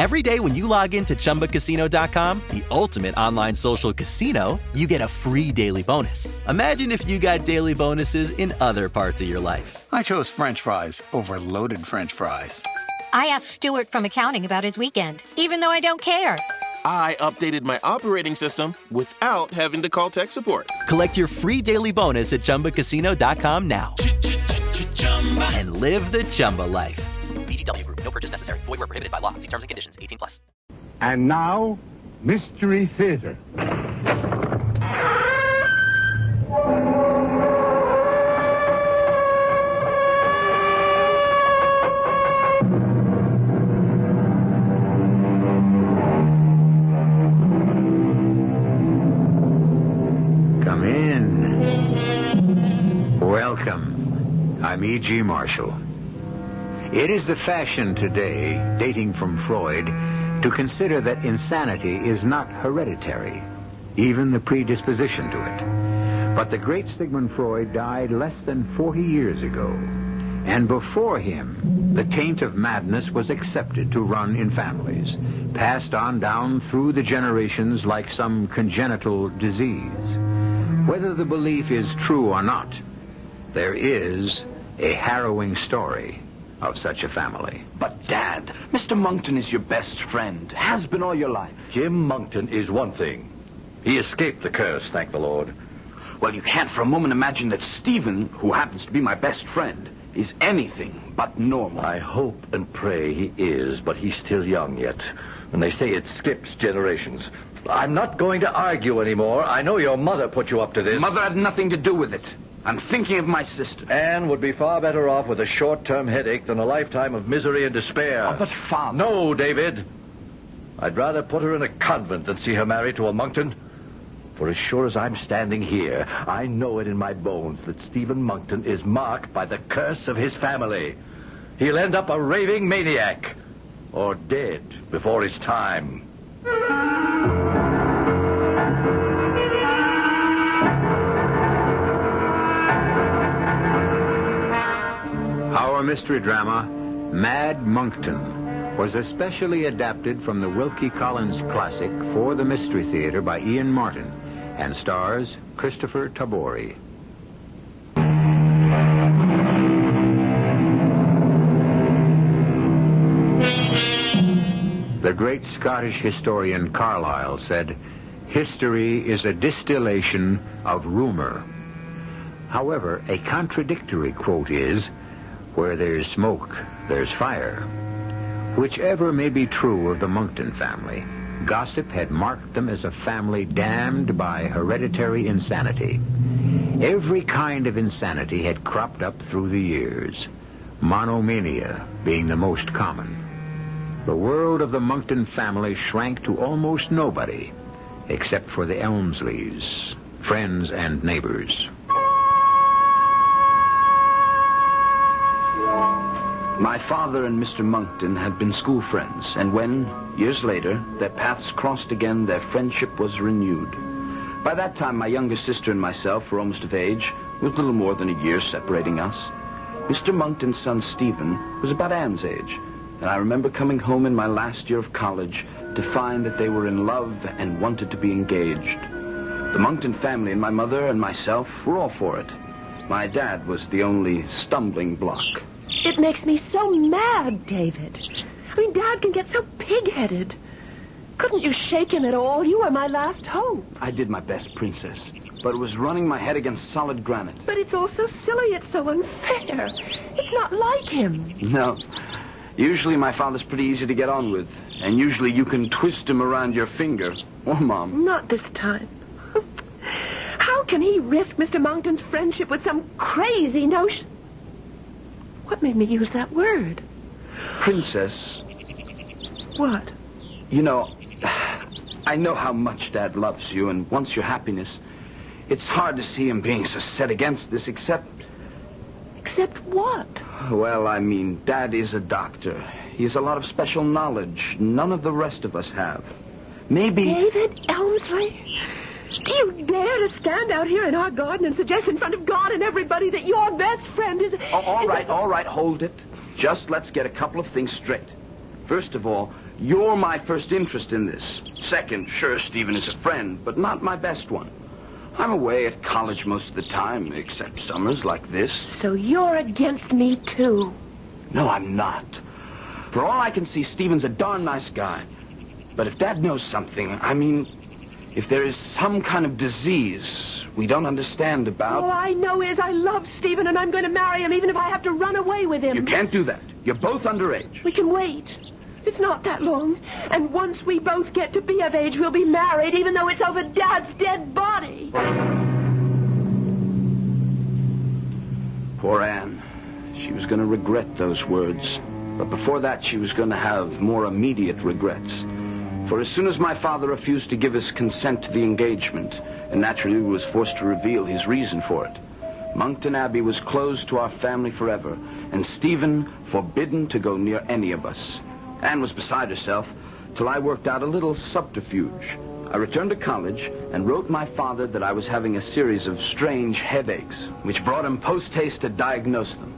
Every day when you log into ChumbaCasino.com, the ultimate online social casino, you get a free daily bonus. Imagine if you got daily bonuses in other parts of your life. I chose French fries over loaded French fries. I asked Stuart from accounting about his weekend, even though I don't care. I updated my operating system without having to call tech support. Collect your free daily bonus at ChumbaCasino.com now. And live the Chumba life. VGW Group. No purchase necessary. Void where prohibited by law. See terms and conditions. 18+. And now, Mystery Theater. Come in. Welcome. I'm E.G. Marshall. It is the fashion today, dating from Freud, to consider that insanity is not hereditary, even the predisposition to it. But the great Sigmund Freud died less than 40 years ago, and before him, the taint of madness was accepted to run in families, passed on down through the generations like some congenital disease. Whether the belief is true or not, there is a harrowing story of such a family. But, Dad, Mr. Monkton is your best friend. Has been all your life. Jim Monkton is one thing. He escaped the curse, thank the Lord. Well, you can't for a moment imagine that Stephen, who happens to be my best friend, is anything but normal. I hope and pray he is, but he's still young yet. And they say it skips generations. I'm not going to argue anymore. I know your mother put you up to this. Mother had nothing to do with it. I'm thinking of my sister. Anne would be far better off with a short-term headache than a lifetime of misery and despair. Oh, but Father... No, David. I'd rather put her in a convent than see her married to a Monkton. For as sure as I'm standing here, I know it in my bones that Stephen Monkton is marked by the curse of his family. He'll end up a raving maniac, or dead before his time. Our mystery drama, Mad Monkton, was especially adapted from the Wilkie Collins classic For the Mystery Theater by Ian Martin and stars Christopher Tabori. The great Scottish historian Carlyle said, "History is a distillation of rumor." However, a contradictory quote is, "Where there's smoke, there's fire." Whichever may be true of the Monkton family, gossip had marked them as a family damned by hereditary insanity. Every kind of insanity had cropped up through the years, monomania being the most common. The world of the Monkton family shrank to almost nobody, except for the Elmsleys, friends and neighbors. My father and Mr. Monkton had been school friends, and when, years later, their paths crossed again, their friendship was renewed. By that time, my younger sister and myself were almost of age, with little more than a year separating us. Mr. Monkton's son, Stephen, was about Anne's age, and I remember coming home in my last year of college to find that they were in love and wanted to be engaged. The Monkton family and my mother and myself were all for it. My dad was the only stumbling block. It makes me so mad, David. I mean, Dad can get so pig-headed. Couldn't you shake him at all? You were my last hope. I did my best, Princess, but it was running my head against solid granite. But it's all so silly. It's so unfair. It's not like him. No. Usually my father's pretty easy to get on with, and usually you can twist him around your finger. Or Mom. Not this time. How can he risk Mr. Monkton's friendship with some crazy notion? What made me use that word? Princess. What? You know, I know how much Dad loves you and wants your happiness. It's hard to see him being so set against this, except... Except what? Well, I mean, Dad is a doctor. He has a lot of special knowledge none of the rest of us have. Maybe... David Elmsley? Do you dare to stand out here in our garden and suggest in front of God and everybody that your best friend is... All right, hold it. Just let's get a couple of things straight. First of all, You're my first interest in this. Second, sure, Stephen is a friend, but not my best one. I'm away at college most of the time, except summers like this. So you're against me, too. No, I'm not. For all I can see, Stephen's a darn nice guy. But if Dad knows something, I mean, if there is some kind of disease we don't understand about... All I know is I love Stephen and I'm going to marry him even if I have to run away with him. You can't do that. You're both underage. We can wait. It's not that long. And once we both get to be of age, we'll be married, even though it's over Dad's dead body. Poor Anne. She was going to regret those words. But before that, she was going to have more immediate regrets. For as soon as my father refused to give his consent to the engagement, and naturally was forced to reveal his reason for it, Monkton Abbey was closed to our family forever, and Stephen forbidden to go near any of us. Anne was beside herself till I worked out a little subterfuge. I returned to college and wrote my father that I was having a series of strange headaches, which brought him post-haste to diagnose them.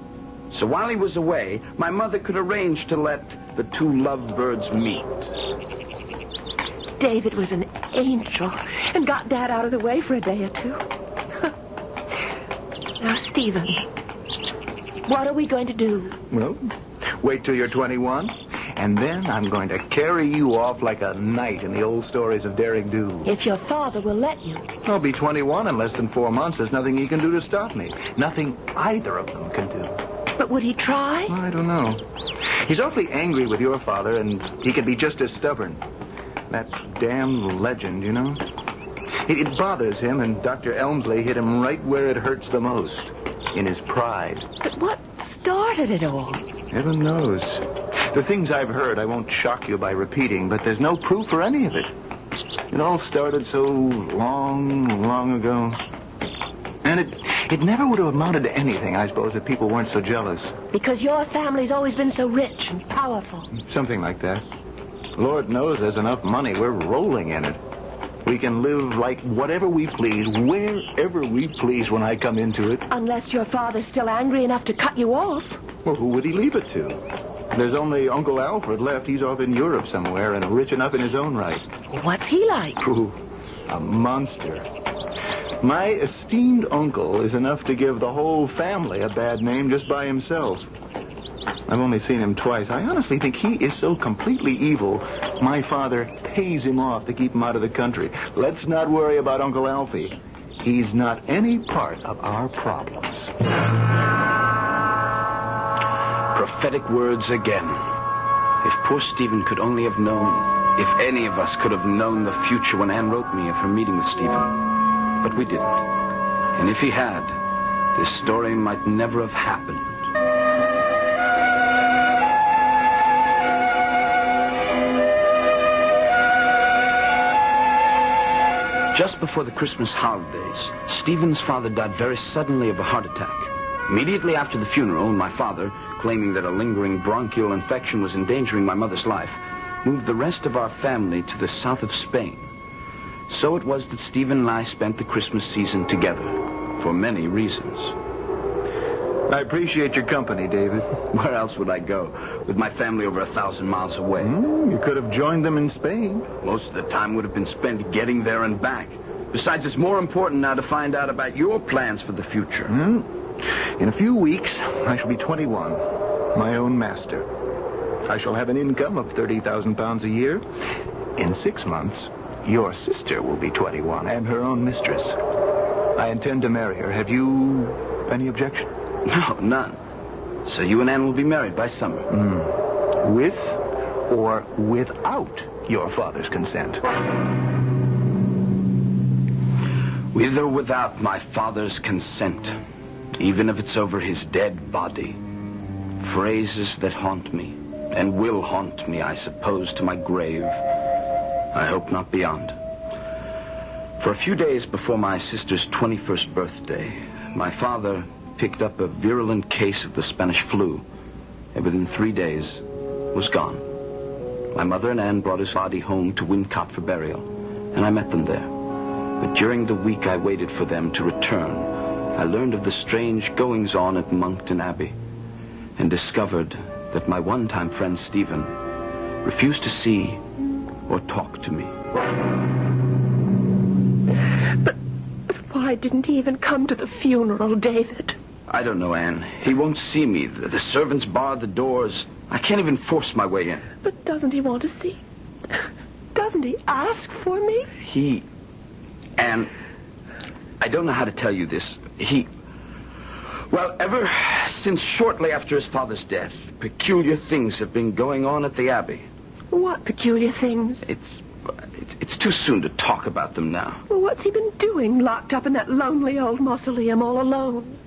So while he was away, my mother could arrange to let the two lovebirds meet. David was an angel and got Dad out of the way for a day or two. Now, Stephen, what are we going to do? Well, wait till you're 21, and then I'm going to carry you off like a knight in the old stories of daring do. If your father will let you. I'll be 21 in less than 4 months. There's nothing he can do to stop me. Nothing either of them can do. But would he try? I don't know. He's awfully angry with your father, and he can be just as stubborn. That damn legend, you know? It bothers him, and Dr. Elmsley hit him right where it hurts the most, in his pride. But what started it all? Heaven knows. The things I've heard I won't shock you by repeating, but there's no proof for any of it. It all started so long ago. And it never would have amounted to anything, I suppose, if people weren't so jealous. Because your family's always been so rich and powerful. Something like that. Lord knows there's enough money. We're rolling in it. We can live like whatever we please, wherever we please when I come into it. Unless your father's still angry enough to cut you off. Well, who would he leave it to? There's only Uncle Alfred left. He's off in Europe somewhere and rich enough in his own right. What's he like? Ooh, a monster. My esteemed uncle is enough to give the whole family a bad name just by himself. I've only seen him twice. I honestly think he is so completely evil, my father pays him off to keep him out of the country. Let's not worry about Uncle Alfie. He's not any part of our problems. Prophetic words again. If poor Stephen could only have known, if any of us could have known the future when Anne wrote me of her meeting with Stephen. But we didn't. And if he had, this story might never have happened. Just before the Christmas holidays, Stephen's father died very suddenly of a heart attack. Immediately after the funeral, my father, claiming that a lingering bronchial infection was endangering my mother's life, moved the rest of our family to the south of Spain. So it was that Stephen and I spent the Christmas season together, for many reasons. I appreciate your company, David. Where else would I go, with my family over 1,000 miles away? You could have joined them in Spain. Most of the time would have been spent getting there and back. Besides, it's more important now to find out about your plans for the future. In a few weeks, I shall be 21, my own master. I shall have an income of £30,000 a year. In 6 months, your sister will be 21 and her own mistress. I intend to marry her. Have you any objection? No, none. So you and Anne will be married by summer. With or without your father's consent? With or without my father's consent, even if it's over his dead body. Phrases that haunt me, and will haunt me, I suppose, to my grave. I hope not beyond. For a few days before my sister's 21st birthday, my father picked up a virulent case of the Spanish flu, and within 3 days was gone. My mother and Anne brought his body home to Wincott for burial, and I met them there. But during the week I waited for them to return, I learned of the strange goings-on at Monkton Abbey, and discovered that my one-time friend Stephen refused to see or talk to me. But why didn't he even come to the funeral, David? I don't know, Anne. He won't see me. The servants barred the doors. I can't even force my way in. But doesn't he want to see? Doesn't he ask for me? Anne, I don't know how to tell you this. Well, ever since shortly after his father's death, peculiar things have been going on at the Abbey. What peculiar things? It's too soon to talk about them now. Well, what's he been doing, locked up in that lonely old mausoleum all alone?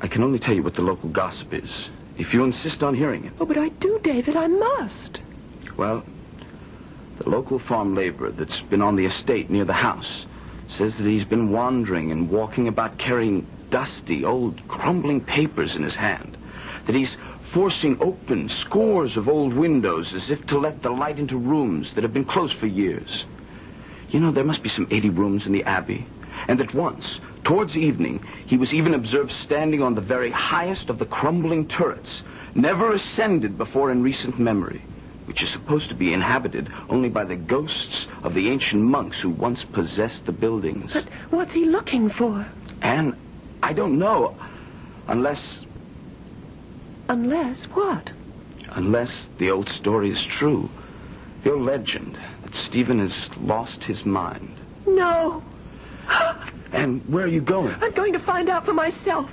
I can only tell you what the local gossip is, if you insist on hearing it. Oh, but I do, David. I must. Well, the local farm laborer that's been on the estate near the house says that he's been wandering and walking about carrying dusty, old, crumbling papers in his hand. That he's forcing open scores of old windows as if to let the light into rooms that have been closed for years. You know, there must be some 80 rooms in the Abbey. And that once, towards evening, he was even observed standing on the very highest of the crumbling turrets, never ascended before in recent memory, which is supposed to be inhabited only by the ghosts of the ancient monks who once possessed the buildings. But what's he looking for? Anne, I don't know, unless... Unless what? Unless the old story is true. The old legend that Stephen has lost his mind. No. And where are you going? I'm going to find out for myself.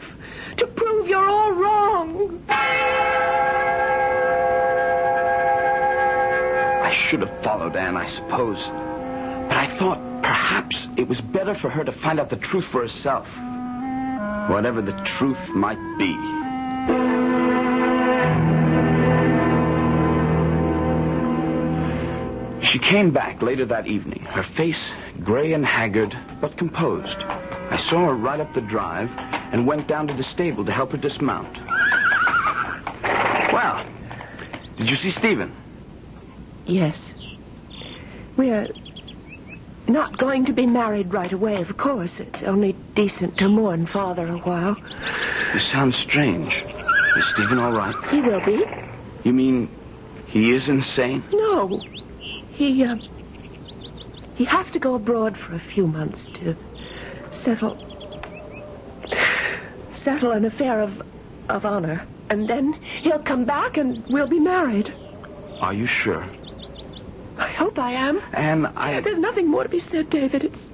To prove you're all wrong. I should have followed Anne, I suppose. But I thought perhaps it was better for her to find out the truth for herself. Whatever the truth might be. She came back later that evening, her face gray and haggard, but composed. I saw her ride up the drive and went down to the stable to help her dismount. Well, did you see Stephen? Yes. We're not going to be married right away, of course. It's only decent to mourn Father a while. You sound strange. Is Stephen all right? He will be. You mean he is insane? No. He has to go abroad for a few months to settle an affair of honor. And then he'll come back and we'll be married. Are you sure? I hope I am. And There's nothing more to be said, David. It's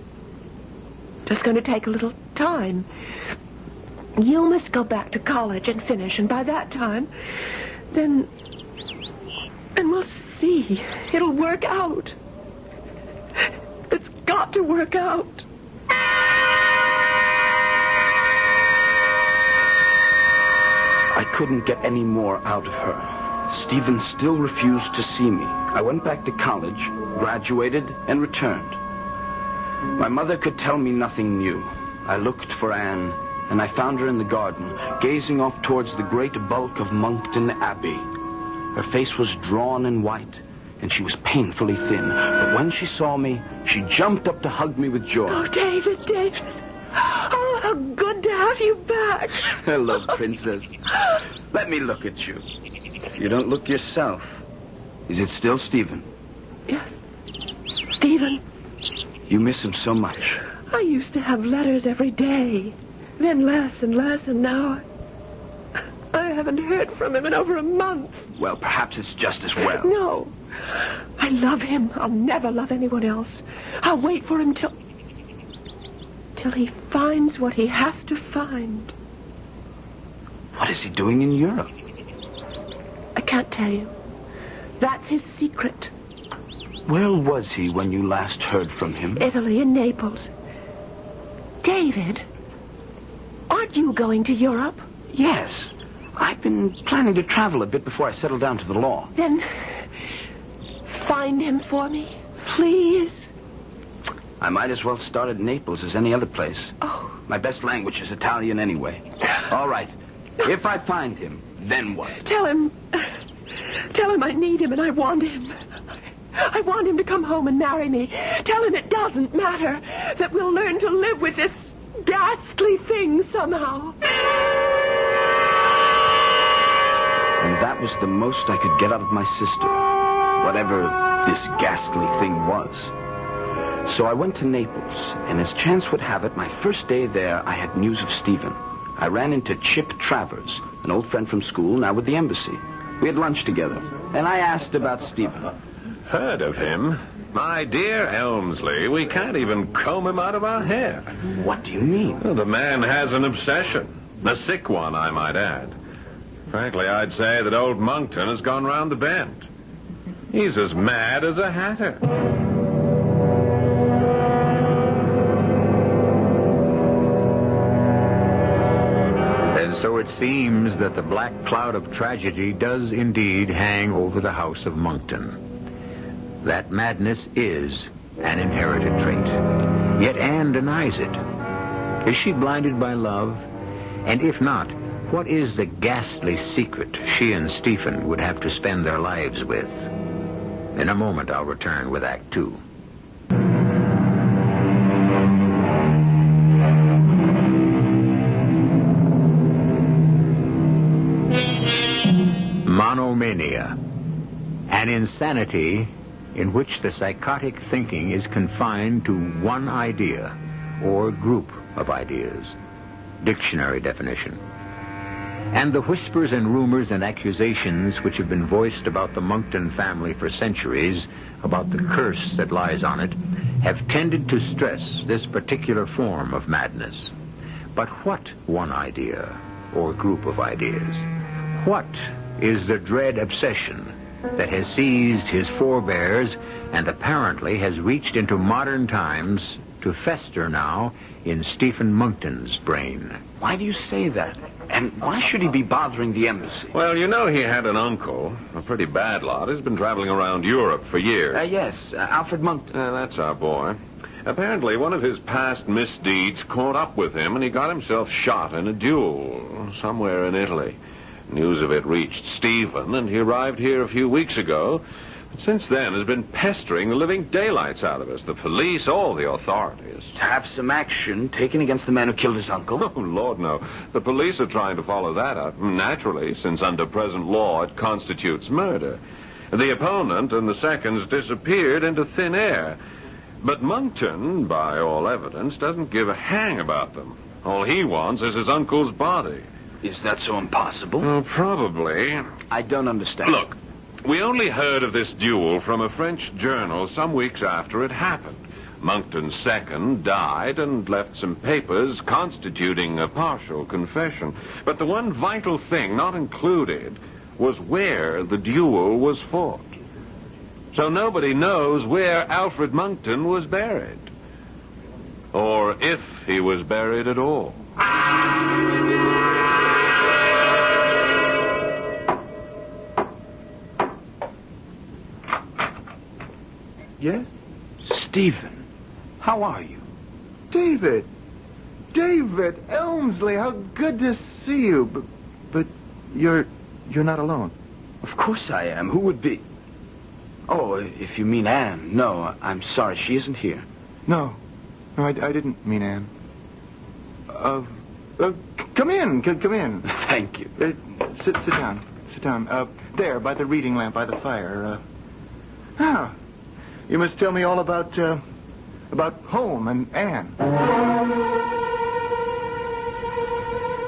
just going to take a little time. You must go back to college and finish, and by that time, then we'll see. It'll work out. It's got to work out. I couldn't get any more out of her. Stephen still refused to see me. I went back to college, graduated, and returned. My mother could tell me nothing new. I looked for Anne, and I found her in the garden, gazing off towards the great bulk of Monkton Abbey. Her face was drawn and white, and she was painfully thin. But when she saw me, she jumped up to hug me with joy. Oh, David. Oh, how good to have you back. Hello, Princess. Let me look at you. You don't look yourself. Is it still Stephen? Yes. Stephen. You miss him so much. I used to have letters every day. Then less and less, and now I haven't heard from him in over a month. Well, perhaps it's just as well. No. I love him. I'll never love anyone else. I'll wait for him till he finds what he has to find. What is he doing in Europe? I can't tell you. That's his secret. Where was he when you last heard from him? Italy and Naples. David, aren't you going to Europe? Yes. I've been planning to travel a bit before I settle down to the law. Then find him for me, please. I might as well start at Naples as any other place. Oh. My best language is Italian anyway. All right. If I find him, then what? Tell him I need him and I want him. I want him to come home and marry me. Tell him it doesn't matter, that we'll learn to live with this ghastly thing somehow. And that was the most I could get out of my sister. whatever this ghastly thing was. So I went to Naples, and as chance would have it, my first day there, I had news of Stephen. I ran into Chip Travers, an old friend from school, now with the embassy. We had lunch together, and I asked about Stephen. Heard of him? My dear Elmsley, we can't even comb him out of our hair. What do you mean? Well, the man has an obsession. A sick one, I might add. Frankly, I'd say that old Monkton has gone round the bend. He's as mad as a hatter. And so it seems that the black cloud of tragedy does indeed hang over the house of Monkton. That madness is an inherited trait. Yet Anne denies it. Is she blinded by love? And if not, what is the ghastly secret she and Stephen would have to spend their lives with? In a moment, I'll return with Act 2. Monomania, an insanity in which the psychotic thinking is confined to one idea or group of ideas. Dictionary definition. And the whispers and rumors and accusations which have been voiced about the Monkton family for centuries, about the curse that lies on it, have tended to stress this particular form of madness. But what one idea or group of ideas? What is the dread obsession that has seized his forebears and apparently has reached into modern times to fester now in Stephen Monkton's brain? Why do you say that? And why should he be bothering the embassy? Well, you know he had an uncle, a pretty bad lot. He's been traveling around Europe for years. Yes, Alfred Monkton. That's our boy. Apparently, one of his past misdeeds caught up with him, and he got himself shot in a duel somewhere in Italy. News of it reached Stephen, and he arrived here a few weeks ago. But since then has been pestering the living daylights out of us, the police, all the authorities. To have some action taken against the man who killed his uncle? Oh, Lord, no. The police are trying to follow that up. Naturally, since under present law it constitutes murder. The opponent and the seconds disappeared into thin air. But Monkton, by all evidence, doesn't give a hang about them. All he wants is his uncle's body. Is that so impossible? Oh, probably. I don't understand. Look, we only heard of this duel from a French journal some weeks after it happened. Monkton's second died and left some papers constituting a partial confession. But the one vital thing not included was where the duel was fought. So nobody knows where Alfred Monkton was buried. Or if he was buried at all. Yes? Stephen, how are you? David Elmsley, how good to see you. But you're not alone. Of course I am. Who would be? Oh, if you mean Anne. No, I'm sorry. She isn't here. No, I didn't mean Anne. Come in. Come in. Thank you. Sit down. Sit down. There, by the reading lamp, by the fire. You must tell me all about home and Anne.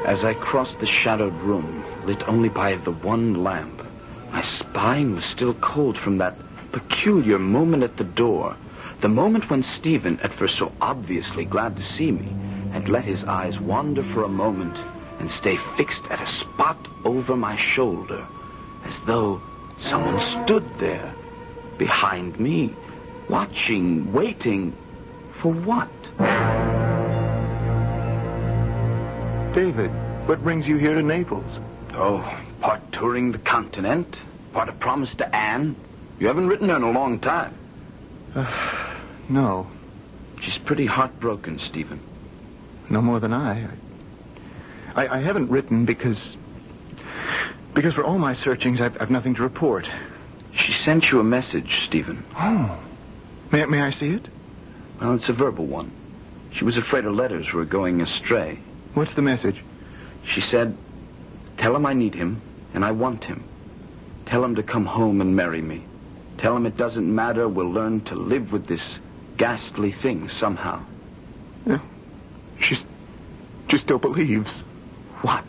As I crossed the shadowed room, lit only by the one lamp, my spine was still cold from that peculiar moment at the door. The moment when Stephen, at first so obviously glad to see me, had let his eyes wander for a moment and stay fixed at a spot over my shoulder, as though someone stood there, behind me, watching, waiting, for what? David, what brings you here to Naples? Oh, part touring the continent, part a promise to Anne. You haven't written her in a long time. No. She's pretty heartbroken, Stephen. No more than I haven't written because for all my searchings, I've nothing to report. She sent you a message, Stephen. Oh. May I see it? Well, it's a verbal one. She was afraid her letters were going astray. What's the message? She said, tell him I need him and I want him. Tell him to come home and marry me. Tell him it doesn't matter. We'll learn to live with this ghastly thing somehow. Yeah. She still believes. What?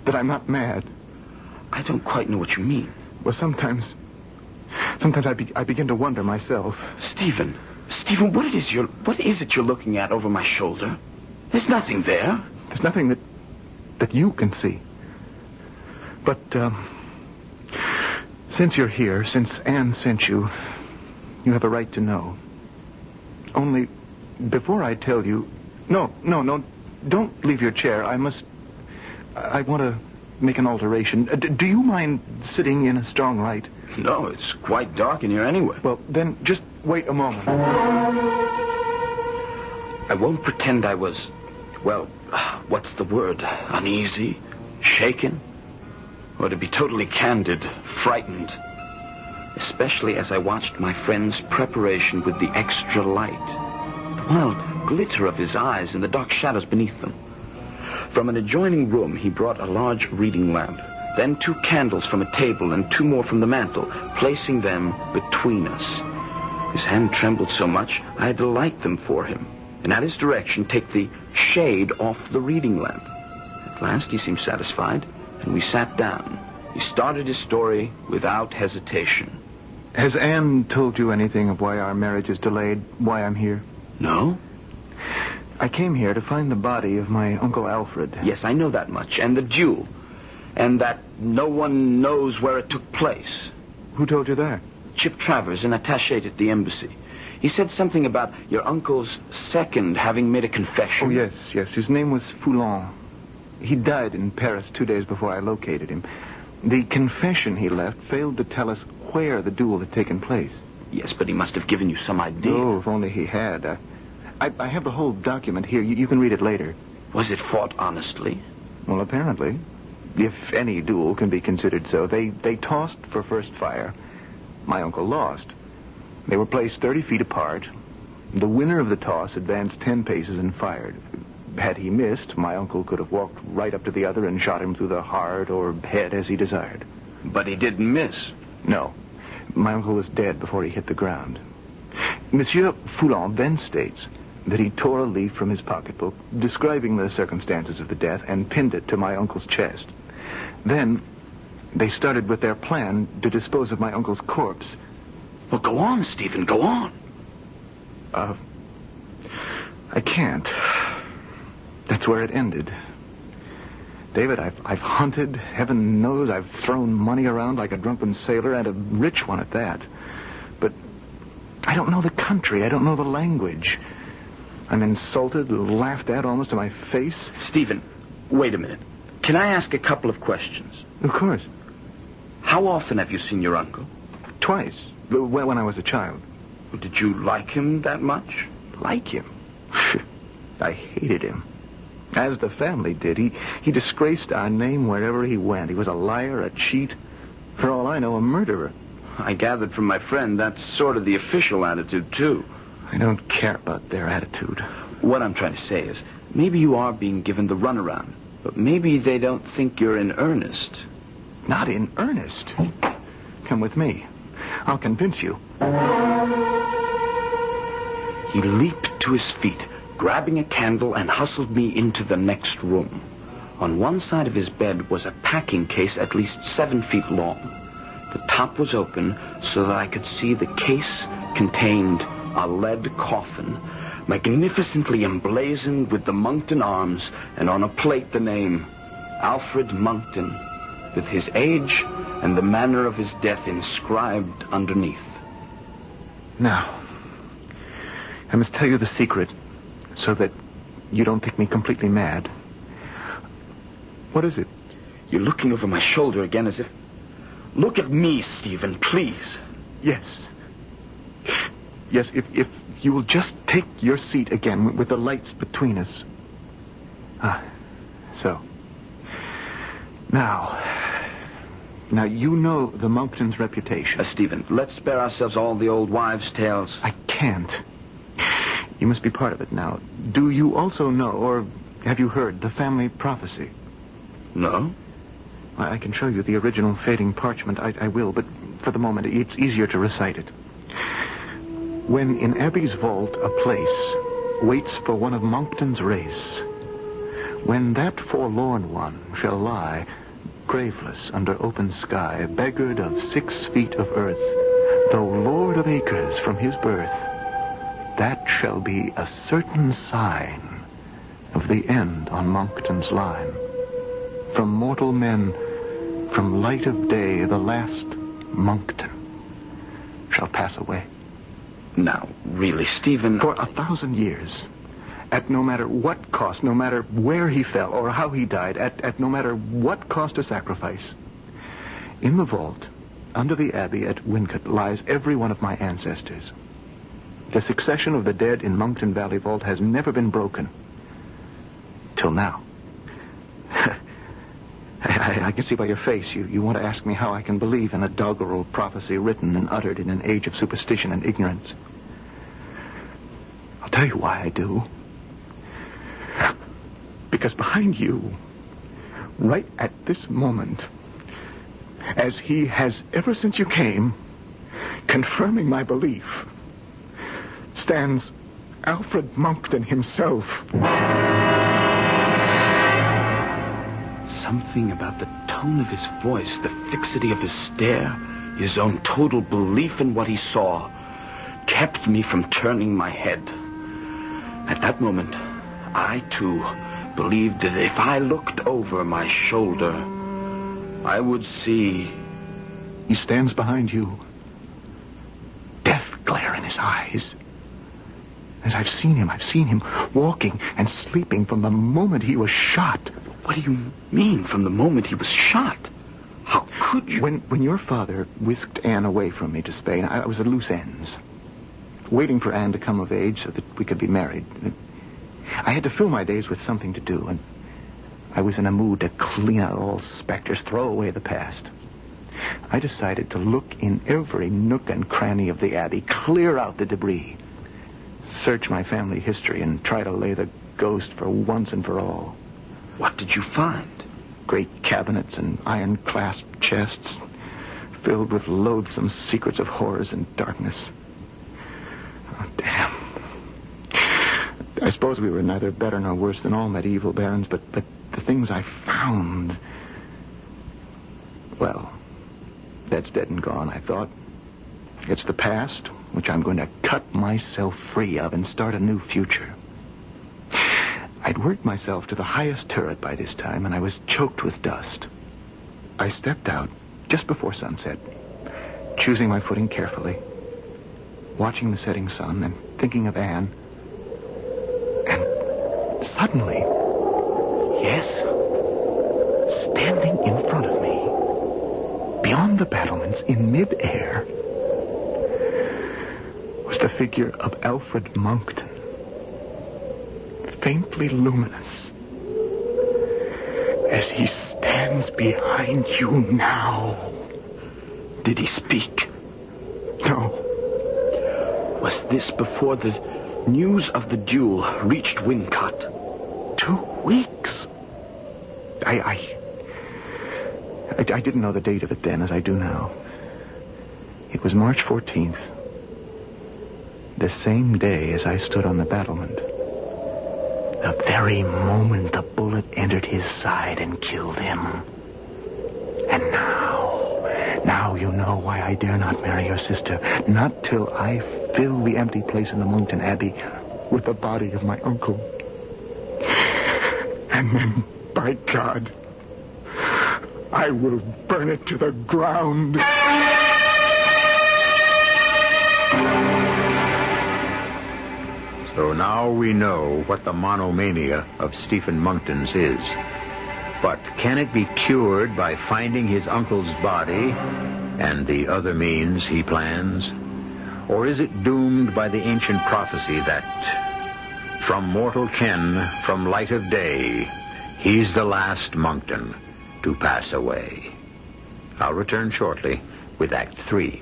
That I'm not mad. I don't quite know what you mean. Well, sometimes I begin to wonder myself. Stephen, what is it you're looking at over my shoulder? There's nothing there. There's nothing that you can see. But, since you're here, since Anne sent you, you have a right to know. Only, before I tell you... No, don't leave your chair. I want to make an alteration. Do you mind sitting in a strong light? No, it's quite dark in here anyway. Well, then just wait a moment. I won't pretend I was, well, what's the word? Uneasy? Shaken? Or to be totally candid, frightened. Especially as I watched my friend's preparation with the extra light. The wild glitter of his eyes and the dark shadows beneath them. From an adjoining room, he brought a large reading lamp, then 2 candles from a table and 2 more from the mantel, placing them between us. His hand trembled so much, I had to light them for him, and at his direction take the shade off the reading lamp. At last he seemed satisfied, and we sat down. He started his story without hesitation. Has Anne told you anything of why our marriage is delayed, why I'm here? No? I came here to find the body of my Uncle Alfred. Yes, I know that much. And the duel. And that no one knows where it took place. Who told you that? Chip Travers, an attaché at the embassy. He said something about your uncle's second having made a confession. Oh, yes. His name was Foulon. He died in Paris 2 days before I located him. The confession he left failed to tell us where the duel had taken place. Yes, but he must have given you some idea. Oh, if only he had. I have the whole document here. You can read it later. Was it fought honestly? Well, apparently. If any duel can be considered so. They tossed for first fire. My uncle lost. They were placed 30 feet apart. The winner of the toss advanced 10 paces and fired. Had he missed, my uncle could have walked right up to the other and shot him through the heart or head as he desired. But he didn't miss. No. My uncle was dead before he hit the ground. Monsieur Foulon then states that he tore a leaf from his pocketbook describing the circumstances of the death and pinned it to my uncle's chest. Then they started with their plan to dispose of my uncle's corpse. Well, go on, Stephen, go on. I can't. That's where it ended. David, I've hunted. Heaven knows I've thrown money around like a drunken sailor, and a rich one at that. But I don't know the country. I don't know the language. I'm insulted, laughed at almost to my face. Stephen, wait a minute. Can I ask a couple of questions? Of course. How often have you seen your uncle? Twice. When I was a child. Did you like him that much? Like him? I hated him. As the family did. He disgraced our name wherever he went. He was a liar, a cheat. For all I know, a murderer. I gathered from my friend that's sort of the official attitude, too. I don't care about their attitude. What I'm trying to say is, maybe you are being given the runaround, but maybe they don't think you're in earnest. Not in earnest? Come with me. I'll convince you. He leaped to his feet, grabbing a candle, and hustled me into the next room. On one side of his bed was a packing case at least 7 feet long. The top was open so that I could see the case contained a lead coffin, magnificently emblazoned with the Monkton arms, and on a plate the name, Alfred Monkton, with his age and the manner of his death inscribed underneath. Now, I must tell you the secret so that you don't think me completely mad. What is it? You're looking over my shoulder again as if... Look at me, Stephen, please. Yes. Yes, if you will just take your seat again with the lights between us. So. Now, you know the Monktons' reputation. Stephen, let's spare ourselves all the old wives' tales. I can't. You must be part of it now. Do you also know, or have you heard, the family prophecy? No. I can show you the original fading parchment. I will, but for the moment, it's easier to recite it. When in Abbey's vault a place waits for one of Monkton's race, when that forlorn one shall lie graveless under open sky, beggared of 6 feet of earth, though lord of acres from his birth, that shall be a certain sign of the end on Monkton's line. From mortal men, from light of day, the last Monkton shall pass away. Now, really, Stephen... For 1,000 years, at no matter what cost, no matter where he fell or how he died, at no matter what cost or sacrifice, in the vault, under the abbey at Wincott, lies every one of my ancestors. The succession of the dead in Monkton Valley Vault has never been broken. Till now. I can see by your face you want to ask me how I can believe in a doggerel prophecy written and uttered in an age of superstition and ignorance. I'll tell you why I do. Because behind you, right at this moment, as he has ever since you came, confirming my belief, stands Alfred Monkton himself. Something about the tone of his voice, the fixity of his stare, his own total belief in what he saw, kept me from turning my head. At that moment, I, too, believed that if I looked over my shoulder, I would see... He stands behind you. Death glare in his eyes. As I've seen him walking and sleeping from the moment he was shot. What do you mean, from the moment he was shot? How could you? When your father whisked Anne away from me to Spain, I was at loose ends, waiting for Anne to come of age so that we could be married. I had to fill my days with something to do, and I was in a mood to clean out all specters, throw away the past. I decided to look in every nook and cranny of the abbey, clear out the debris, search my family history, and try to lay the ghost for once and for all. What did you find? Great cabinets and iron-clasped chests filled with loathsome secrets of horrors and darkness. Oh, damn. I suppose we were neither better nor worse than all medieval barons, but the things I found... Well, that's dead and gone, I thought. It's the past, which I'm going to cut myself free of and start a new future. I'd worked myself to the highest turret by this time, and I was choked with dust. I stepped out just before sunset, choosing my footing carefully, watching the setting sun and thinking of Anne. And suddenly, yes, standing in front of me, beyond the battlements in mid-air, was the figure of Alfred Monkton. Faintly luminous, as he stands behind you now. Did he speak? No. Was this before the news of the duel reached Wincott? 2 weeks. I didn't know the date of it then as I do now. It was March 14th, the same day as I stood on the battlement. The very moment the bullet entered his side and killed him. And now you know why I dare not marry your sister. Not till I fill the empty place in the Monkton Abbey with the body of my uncle. And then, by God, I will burn it to the ground. So now we know what the monomania of Stephen Monkton's is. But can it be cured by finding his uncle's body and the other means he plans? Or is it doomed by the ancient prophecy that from mortal ken, from light of day, he's the last Monkton to pass away? I'll return shortly with Act 3.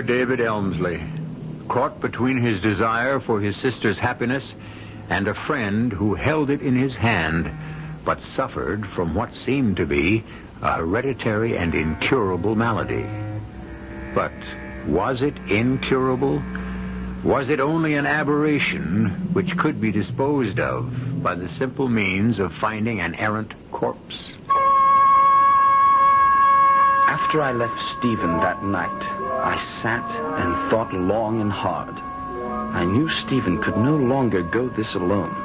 David Elmsley, caught between his desire for his sister's happiness and a friend who held it in his hand, but suffered from what seemed to be a hereditary and incurable malady. But was it incurable? Was it only an aberration which could be disposed of by the simple means of finding an errant corpse? After I left Stephen that night, I sat and thought long and hard. I knew Stephen could no longer go this alone.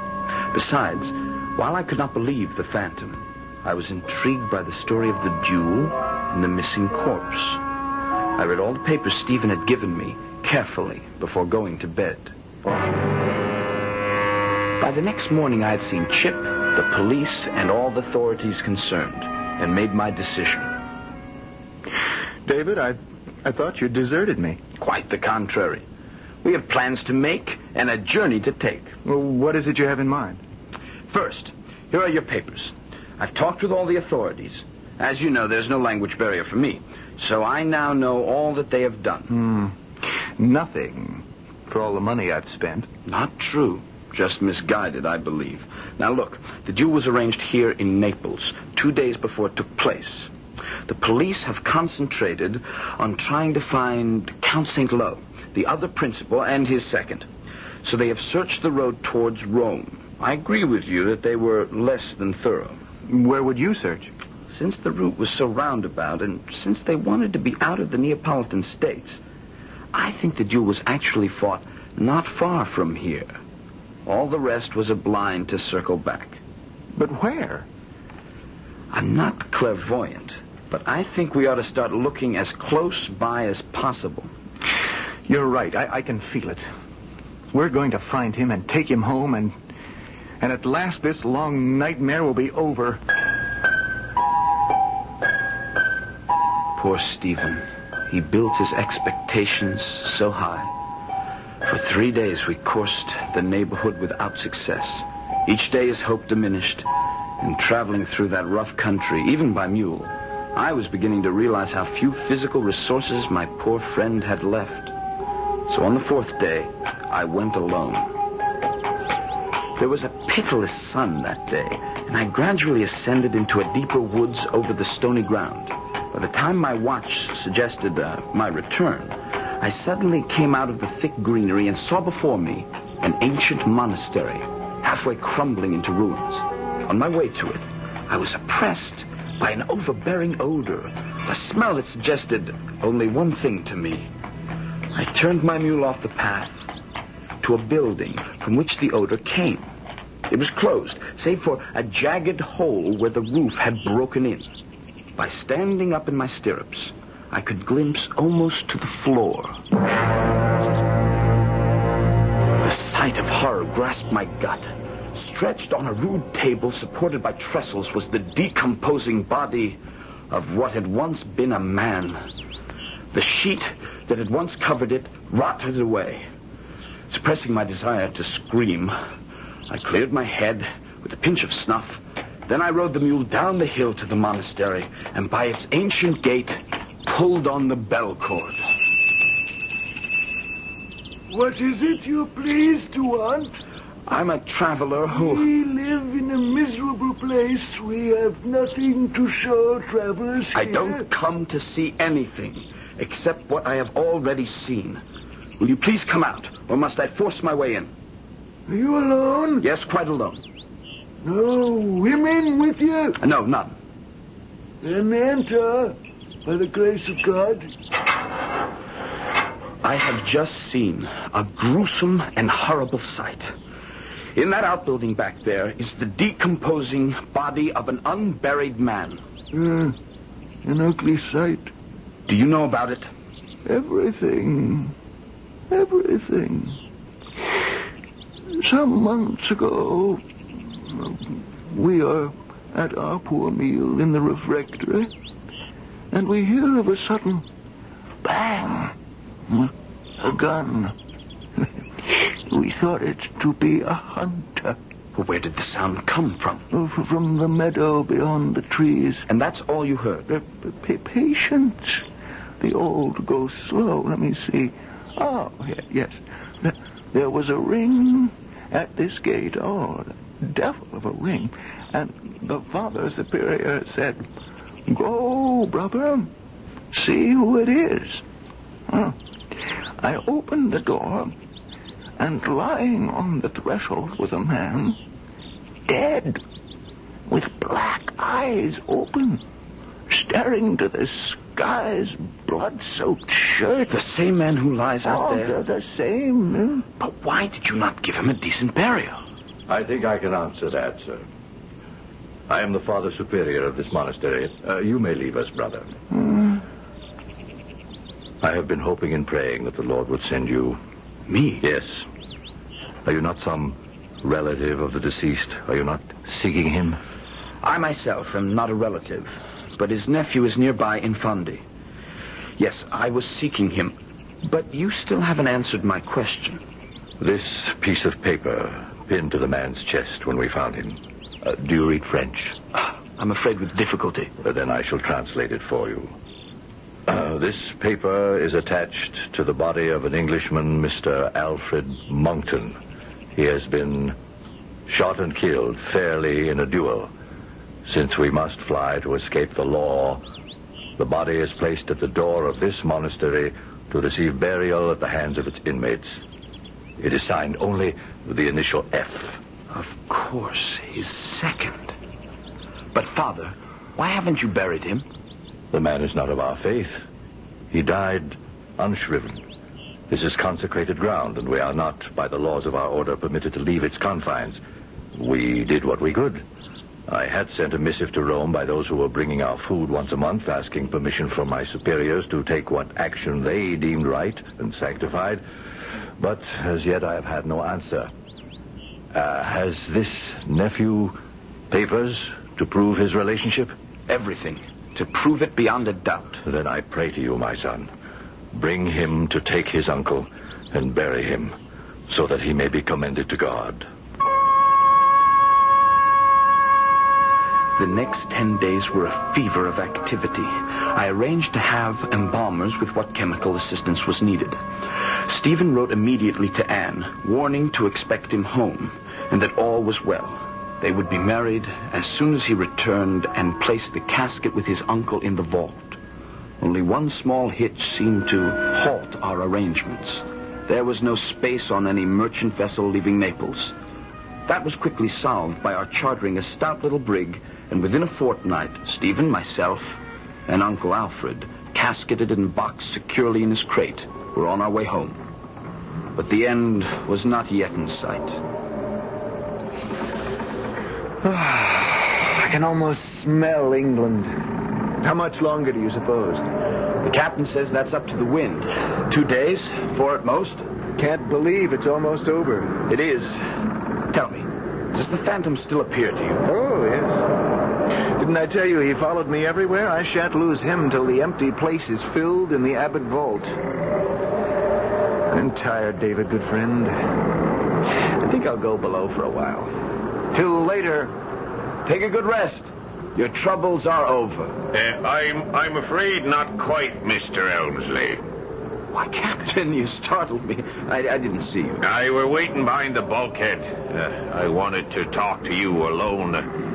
Besides, while I could not believe the phantom, I was intrigued by the story of the duel and the missing corpse. I read all the papers Stephen had given me carefully before going to bed. By the next morning, I had seen Chip, the police, and all the authorities concerned, and made my decision. David, I thought you deserted me. Quite the contrary. We have plans to make and a journey to take. Well, what is it you have in mind? First, here are your papers. I've talked with all the authorities. As you know, there's no language barrier for me, so I now know all that they have done. Nothing for all the money I've spent. Not true. Just misguided, I believe. Now look, the duel was arranged here in Naples 2 days before it took place. The police have concentrated on trying to find Count St. Lo, the other principal, and his second. So they have searched the road towards Rome. I agree with you that they were less than thorough. Where would you search? Since the route was so roundabout, and since they wanted to be out of the Neapolitan states, I think the duel was actually fought not far from here. All the rest was a blind to circle back. But where? I'm not clairvoyant, but I think we ought to start looking as close by as possible. You're right. I can feel it. We're going to find him and take him home, and at last this long nightmare will be over. Poor Stephen. He built his expectations so high. For 3 days we coursed the neighborhood without success. Each day his hope diminished. And traveling through that rough country, even by mule, I was beginning to realize how few physical resources my poor friend had left. So on the 4th day, I went alone. There was a pitiless sun that day, and I gradually ascended into a deeper woods over the stony ground. By the time my watch suggested my return, I suddenly came out of the thick greenery and saw before me an ancient monastery, halfway crumbling into ruins. On my way to it, I was oppressed by an overbearing odor, a smell that suggested only one thing to me. I turned my mule off the path to a building from which the odor came. It was closed, save for a jagged hole where the roof had broken in. By standing up in my stirrups, I could glimpse almost to the floor. The sight of horror grasped my gut. Stretched on a rude table supported by trestles was the decomposing body of what had once been a man. The sheet that had once covered it rotted away. Suppressing my desire to scream, I cleared my head with a pinch of snuff. Then I rode the mule down the hill to the monastery, and by its ancient gate, pulled on the bell cord. What is it you please to want? I'm a traveler who... We live in a miserable place. We have nothing to show travelers here. I don't come to see anything, except what I have already seen. Will you please come out, or must I force my way in? Are you alone? Yes, quite alone. No women with you? No, none. Then enter, by the grace of God. I have just seen a gruesome and horrible sight. In that outbuilding back there is the decomposing body of an unburied man. An ugly sight. Do you know about it? Everything. Everything. Some months ago, we are at our poor meal in the refectory, and we hear of a sudden bang, a gun. We thought it to be a hunter. Where did the sound come from? From the meadow beyond the trees. And that's all you heard? Patience. The old go slow. Let me see. Oh, yes. There was a ring at this gate. Oh, the devil of a ring. And the Father Superior said, "Go, brother, see who it is." I opened the door, and lying on the threshold was a man, dead, with black eyes open, staring to the sky's blood-soaked shirt. The same man who lies out there? The same. But why did you not give him a decent burial? I think I can answer that, sir. I am the Father Superior of this monastery. You may leave us, brother. I have been hoping and praying that the Lord would send you... Me? Yes. Are you not some relative of the deceased? Are you not seeking him? I myself am not a relative, but his nephew is nearby in Fundy. Yes, I was seeking him, but you still haven't answered my question. This piece of paper pinned to the man's chest when we found him. Do you read French? I'm afraid with difficulty. Then I shall translate it for you. This paper is attached to the body of an Englishman, Mr. Alfred Monkton. He has been shot and killed fairly in a duel. Since we must fly to escape the law, the body is placed at the door of this monastery to receive burial at the hands of its inmates. It is signed only with the initial F. Of course, his second. But, Father, why haven't you buried him? The man is not of our faith. He died unshriven. This is consecrated ground, and we are not, by the laws of our order, permitted to leave its confines. We did what we could. I had sent a missive to Rome by those who were bringing our food once a month, asking permission from my superiors to take what action they deemed right and sanctified. But as yet I have had no answer. Has this nephew papers to prove his relationship? Everything. To prove it beyond a doubt. Then I pray to you, my son. Bring him to take his uncle and bury him, so that he may be commended to God. The next 10 days were a fever of activity. I arranged to have embalmers with what chemical assistance was needed. Stephen wrote immediately to Anne, warning to expect him home, and that all was well. They would be married as soon as he returned and placed the casket with his uncle in the vault. Only one small hitch seemed to halt our arrangements. There was no space on any merchant vessel leaving Naples. That was quickly solved by our chartering a stout little brig, and within a fortnight, Stephen, myself, and Uncle Alfred, casketed and boxed securely in his crate, were on our way home. But the end was not yet in sight. I can almost smell England. How much longer do you suppose? The captain says that's up to the wind. 2 days, 4 at most. Can't believe it's almost over. It is. Tell me, does the Phantom still appear to you? Oh, yes. Didn't I tell you he followed me everywhere? I shan't lose him till the empty place is filled in the Abbot vault. I'm tired, David, good friend. I think I'll go below for a while. Till later. Take a good rest. Your troubles are over. I'm afraid not quite, Mr. Elmsley. Why, Captain, you startled me. I didn't see you. I were waiting behind the bulkhead. I wanted to talk to you alone.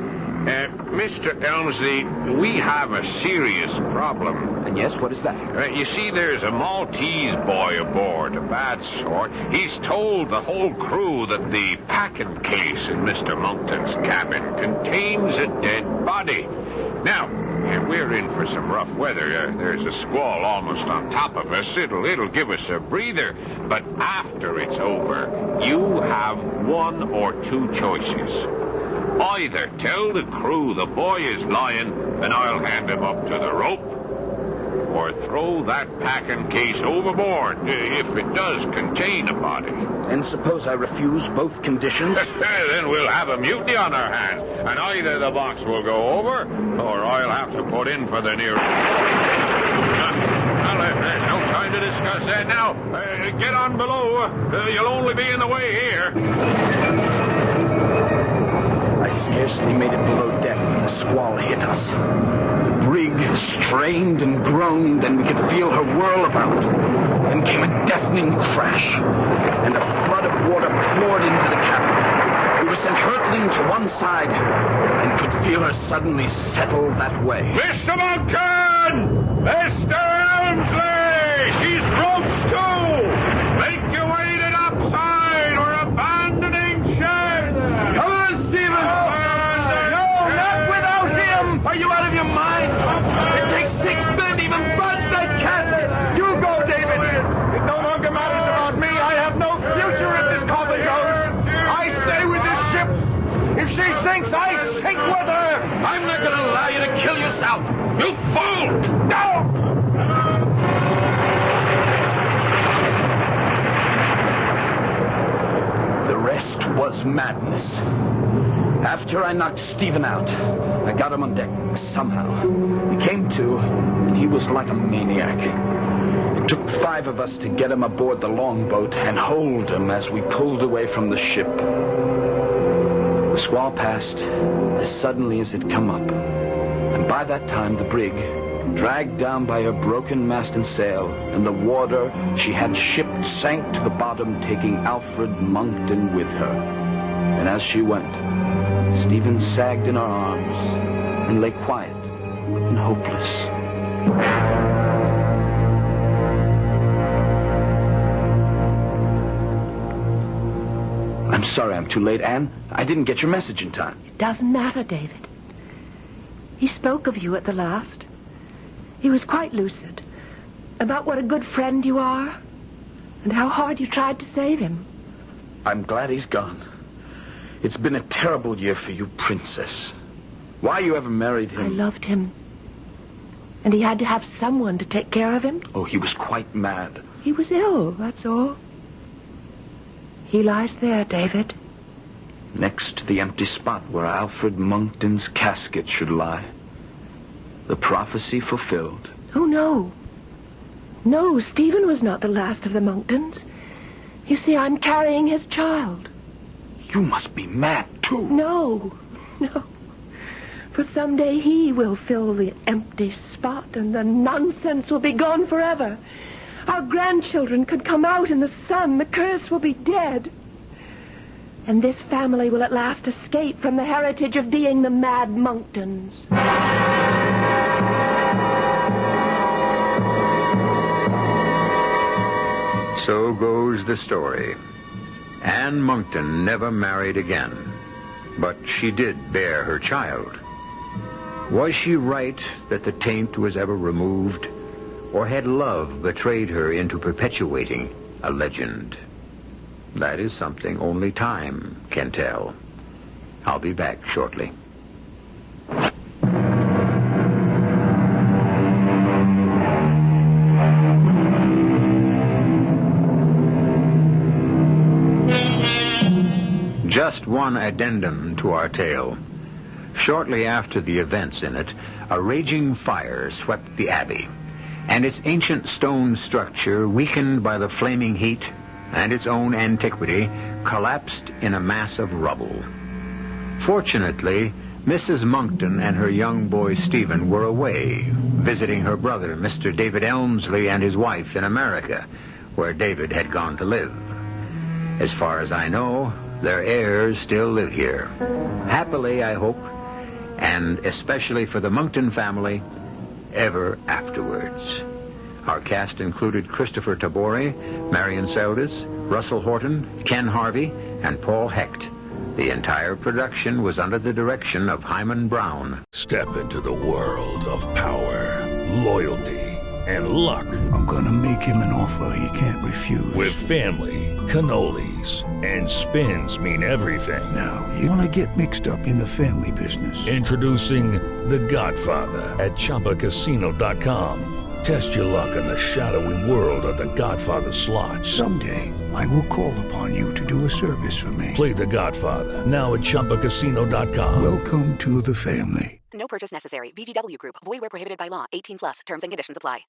Mr. Elmsley, we have a serious problem. And yes, what is that? You see, there's a Maltese boy aboard, a bad sort. He's told the whole crew that the packing case in Mr. Monkton's cabin contains a dead body. Now, we're in for some rough weather. There's a squall almost on top of us. It'll give us a breather. But after it's over, you have one or two choices. Either tell the crew the boy is lying and I'll hand him up to the rope, or throw that packing case overboard if it does contain a body. And suppose I refuse both conditions? Then we'll have a mutiny on our hands, and either the box will go over, or I'll have to put in for the nearest. Well, there's no time to discuss that now. Get on below. You'll only be in the way here. I scarcely made it below deck when the squall hit us. The brig strained and groaned, and we could feel her whirl about. Then came a deafening crash, and a flood of water poured into the cabin. We were sent hurtling to one side, and could feel her suddenly settle that way. Mr. Monkton! Mr. Elmsley! She's ropes too! Make your way to topside! We're abandoning ship! Come on, Stephen! No, not without him! Are you out of your mind? It takes 6 men, even broadside casket! You go, David! It no longer matters about me. I have no future if this coffin goes. I stay with this ship. If she sinks, I sink with her. I'm not going to allow you to kill yourself! You fool! No! The rest was madness. After I knocked Stephen out, I got him on deck somehow. He came to, and he was like a maniac. It took 5 of us to get him aboard the longboat and hold him as we pulled away from the ship. The squall passed as suddenly as it come up, and by that time the brig, dragged down by her broken mast and sail, and the water she had shipped sank to the bottom, taking Alfred Monkton with her. And as she went, Stephen sagged in our arms and lay quiet and hopeless. I'm sorry I'm too late, Anne. I didn't get your message in time. It doesn't matter, David. He spoke of you at the last. He was quite lucid about what a good friend you are and how hard you tried to save him. I'm glad he's gone. It's been a terrible year for you, Princess. Why you ever married him? I loved him. And he had to have someone to take care of him. Oh, he was quite mad. He was ill, that's all. He lies there, David. Next to the empty spot where Alfred Monkton's casket should lie. The prophecy fulfilled. Oh, no. No, Stephen was not the last of the Monktons. You see, I'm carrying his child. You must be mad, too. No. For someday he will fill the empty spot, and the nonsense will be gone forever. Our grandchildren could come out in the sun. The curse will be dead. And this family will at last escape from the heritage of being the Mad Monktons. So goes the story. Anne Monkton never married again, but she did bear her child. Was she right that the taint was ever removed, or had love betrayed her into perpetuating a legend? That is something only time can tell. I'll be back shortly. Just one addendum to our tale. Shortly after the events in it, a raging fire swept the abbey, and its ancient stone structure, weakened by the flaming heat and its own antiquity, collapsed in a mass of rubble. Fortunately, Mrs. Monkton and her young boy Stephen were away, visiting her brother, Mr. David Elmsley, and his wife in America, where David had gone to live. As far as I know, their heirs still live here. Happily, I hope, and especially for the Monkton family, ever afterwards. Our cast included Christopher Tabori, Marion Seldes, Russell Horton, Ken Harvey, and Paul Hecht. The entire production was under the direction of Hyman Brown. Step into the world of power, loyalty, and luck. I'm gonna make him an offer he can't refuse. With family, cannolis, and spins mean everything. Now, you wanna get mixed up in the family business. Introducing The Godfather at ChumbaCasino.com. Test your luck in the shadowy world of The Godfather slot. Someday, I will call upon you to do a service for me. Play The Godfather, now at ChumbaCasino.com. Welcome to the family. No purchase necessary. VGW Group. Void where prohibited by law. 18+. Terms and conditions apply.